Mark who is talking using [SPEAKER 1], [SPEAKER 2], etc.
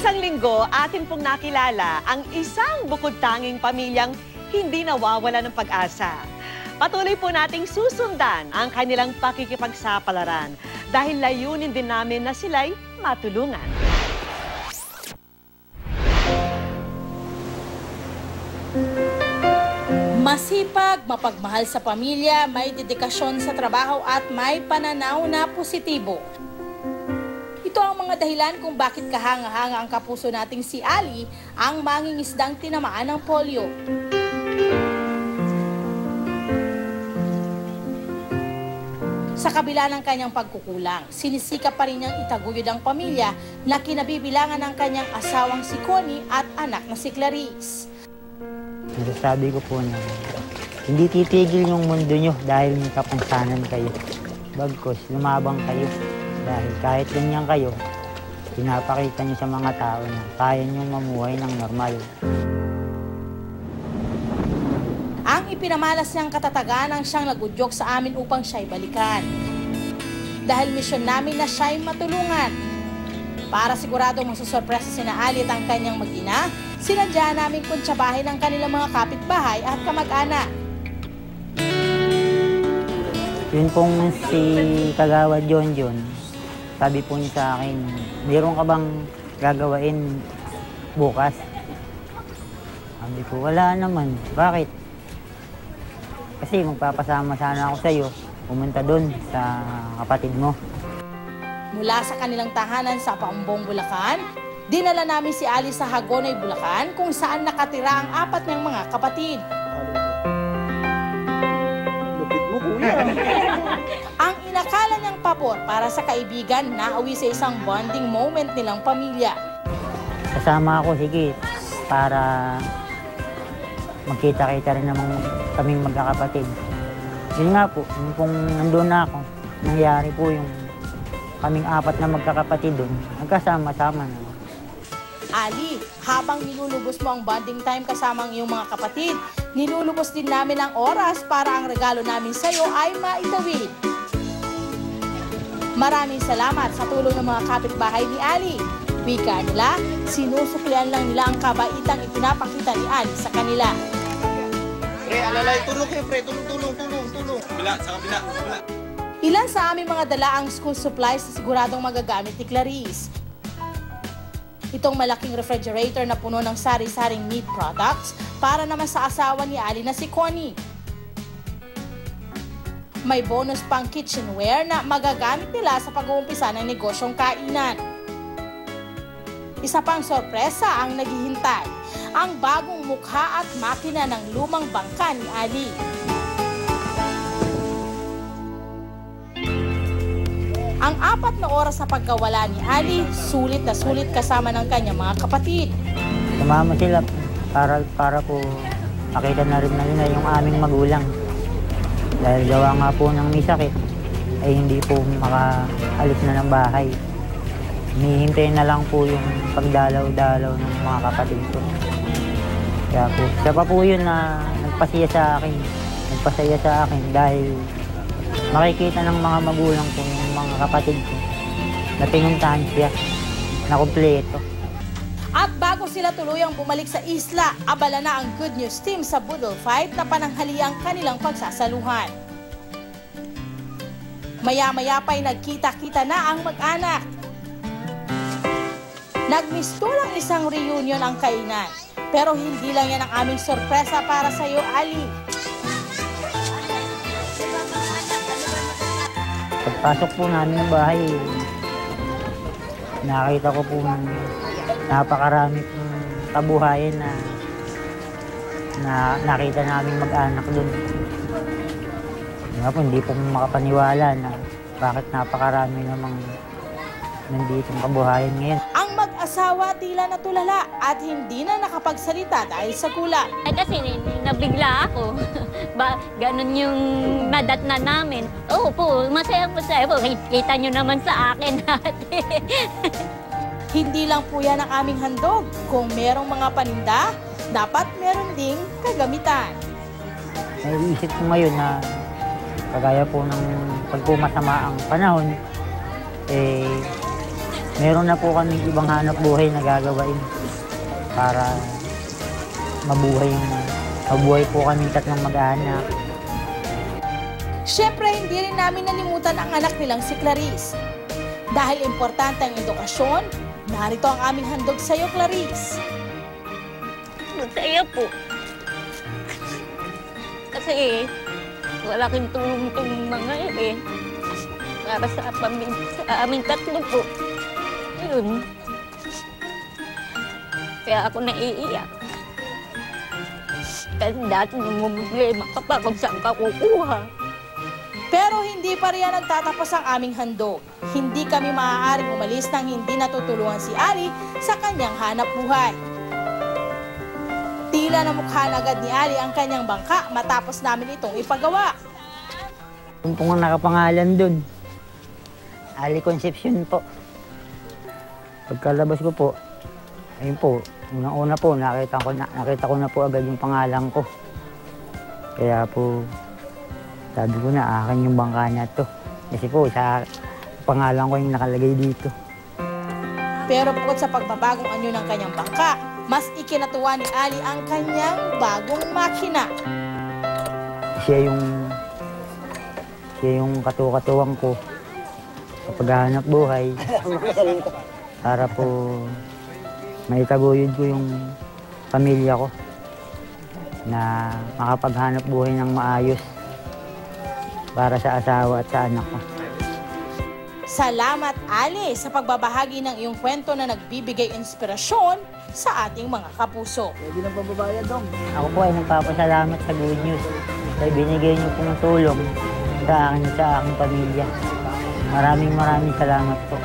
[SPEAKER 1] Isang linggo, atin pong nakilala ang isang bukod-tanging pamilyang hindi nawawala ng pag-asa. Patuloy po nating susundan ang kanilang pakikipagsapalaran dahil layunin din namin na sila'y matulungan.
[SPEAKER 2] Masipag, mapagmahal sa pamilya, may dedikasyon sa trabaho at may pananaw na positibo. Ito ang mga dahilan kung bakit kahanga-hanga ang kapuso nating si Ali, ang mangingisdang tinamaan ng polio. Sa kabila ng kanyang pagkukulang, sinisikap pa rin niyang itaguyod ang pamilya na kinabibilangan ng kanyang asawang si Connie at anak na si Clarice.
[SPEAKER 3] Sabi ko po na hindi titigil yung mundo nyo dahil may kapansanan kayo. Bagkos, lumabang kayo. Dahil kahit ganyan kayo, pinapakita nyo sa mga tao na kaya nyo mamuhay ng normal.
[SPEAKER 2] Ang ipinamalas niyang katatagan ang siyang nagudyok sa amin upang siya'y balikan. Dahil misyon namin na siya'y matulungan. Para siguradong masusurpresa sina Ali at ang kanyang mag-ina, sinadya namin kuntsabahin ang kanilang mga kapitbahay at kamag-anak.
[SPEAKER 3] Yun pong si Kagawad John, sabi po niya sa akin, mayroon ka bang gagawain bukas? Sabi ko, wala naman. Bakit? Kasi magpapasama sana ako sa'yo, pumunta doon sa kapatid mo.
[SPEAKER 2] Mula sa kanilang tahanan sa Paumbong, Bulacan, dinala namin si Ali sa Hagonoy, Bulacan, kung saan nakatira ang apat niyang mga kapatid.
[SPEAKER 4] Lupit mo, kuya.
[SPEAKER 2] Ang inakala niyang pabor para sa kaibigan, nauwi sa isang bonding moment nilang pamilya.
[SPEAKER 3] Kasama ako, sige, para magkita-kita rin naman kaming magkakapatid. Yun nga po, kung nandun na ako, nangyari po yung kaming apat na magkakapatid doon, nagkasama-sama na.
[SPEAKER 2] Ali, habang nilulubos mo ang bonding time kasama ang iyong mga kapatid, nilulubos din namin ang oras para ang regalo namin sa iyo ay maitawid. Maraming salamat sa tulong ng mga kapitbahay ni Ali. Wika nila, sinusuklian lang nila ang kabaitang ipinapakita ni Ali sa kanila.
[SPEAKER 4] Pre, alalay, tulong kayo, pre. Tulong. Bila, sa kabila.
[SPEAKER 2] Ilan sa aming mga dala ang school supplies na siguradong magagamit ni Clarice. Itong malaking refrigerator na puno ng sari-saring meat products para naman sa asawa ni Ali na si Connie. May bonus pang kitchenware na magagamit nila sa pag-uumpisa ng negosyong kainan. Isa pang sorpresa ang naghihintay, ang bagong mukha at makina ng lumang bangka ni Ali. Ang 4 na oras na pagkawala ni Ali, sulit na sulit kasama ng kanyang mga kapatid.
[SPEAKER 3] Sumama sila para po makita na rin nila yung aming magulang. Dahil gawa nga po ng may sakit, ay hindi po makaalis na ng bahay. Hinihintay na lang po yung pagdalaw-dalaw ng mga kapatid ko. Kaya po, siya pa po yun na nagpasaya sa akin dahil makikita ng mga magulang ko yung mga kapatid ko na pinuntahan siya na kumpleto.
[SPEAKER 2] At bago sila tuluyang bumalik sa isla, abala na ang Good News team sa Budol Fight na pananghali ang kanilang pagsasaluhan. Maya-maya pa'y nagkita-kita na ang mag-anak. Nagmistulang isang reunion ang kainan. Pero hindi lang yan ang aming sorpresa para sa iyo, Ali.
[SPEAKER 3] Pagpasok po namin ng bahay, nakita ko po napakarami pong kabuhayan na nakita namin mag-anak doon. Hindi po makapaniwala na bakit napakarami namang nanditong kabuhayan ngayon.
[SPEAKER 2] Ang mag-asawa tila natulala at hindi na nakapagsalita dahil sa gulat.
[SPEAKER 5] Kasi nabigla ako. Ganun yung nadatna namin. Oo po, masaya po. Kita nyo naman sa akin dati.
[SPEAKER 2] Hindi lang po yan ang aming handog. Kung merong mga paninda, dapat meron ding kagamitan.
[SPEAKER 3] Naiisip ko ngayon na kagaya po ng pagpumasama ang panahon, meron na po kaming ibang hanap buhay na gagawain para mabuhay po kaming tatlong mag-anak.
[SPEAKER 2] Siyempre, hindi rin namin nalimutan ang anak nilang si Clarice. Dahil importante ang edukasyon, narito ang aming handog sa iyo, Clarice.
[SPEAKER 5] Masaya po. Kasi walaking tulong itong mga yun eh. Para sa aming tatlo po. Yun. Kaya ako naiiyak. Kasi dati problema ka pa kung saan ka kukuha.
[SPEAKER 2] Pero hindi pa riyan nagtatapos ang aming handog. Hindi kami maaaring umalis nang hindi natutulungan si Ali sa kanyang hanap buhay. Tila na mukha na agad ni Ali ang kanyang bangka matapos namin itong ipagawa.
[SPEAKER 3] Yung pong nakapangalan dun, Ali Concepcion po. Pagkalabas ko po, ayun po, unang-una po, nakita ko na po agad yung pangalan ko. Kaya po, sabi ko na, akin yung bangka na to. Kasi po, sa pangalan ko yung nakalagay dito.
[SPEAKER 2] Pero bukod sa pagbabagong anyo ng kanyang bangka, mas ikinatuwa ni Ali ang kanyang bagong makina.
[SPEAKER 3] Siya yung katuwang ko sa paghahanap buhay. Para po maitaguyod ko yung pamilya ko na makapaghanap buhay ng maayos para sa asawa at sa anak ko.
[SPEAKER 2] Salamat, Ali, sa pagbabahagi ng iyong kwento na nagbibigay inspirasyon sa ating mga kapuso.
[SPEAKER 3] Ako po ay nagpapasalamat sa Good News dahil binigay niyo pong tulong sa akin sa aking pamilya. Maraming salamat po.